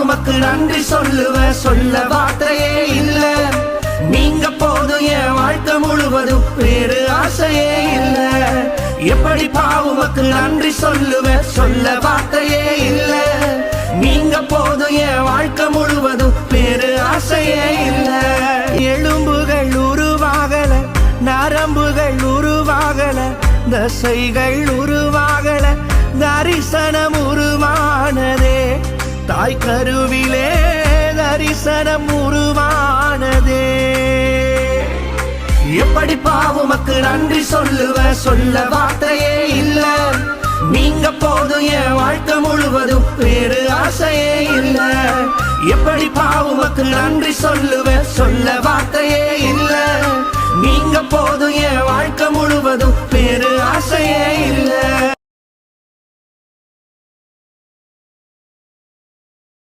உமக்கு நன்றி சொல்லுவேன், சொல்ல வார்த்தையே இல்ல. நீங்க போதும் என் வாழ்க்கை முழுவதும், வேறு ஆசையே இல்ல. எப்படி உமக்கு நன்றி சொல்லுவேன், சொல்ல வார்த்தையே இல்ல. நீங்க போதும் என் வாழ்க்கை முழுவதும், வேறு ஆசையே இல்ல. எலும்புகள் உருவாகல, நரம்புகள் உருவாகல, தசைகள் உருவாகல, தரிசனம் உருவானதே. தாய் கருவிலே தரிசனம் உருவானதே. எப்படி உமக்கு நன்றி சொல்லுவேன், சொல்ல வார்த்தையே இல்ல. நீங்க போதும் என் வாழ்க்கை முழுவதும், வேறு ஆசையே இல்ல. எப்படி உமக்கு நன்றி சொல்லுவேன், சொல்ல வார்த்தையே இல்ல. நீங்க போதும் என் வாழ்க்கை முழுவதும், வேறு ஆசையே இல்ல.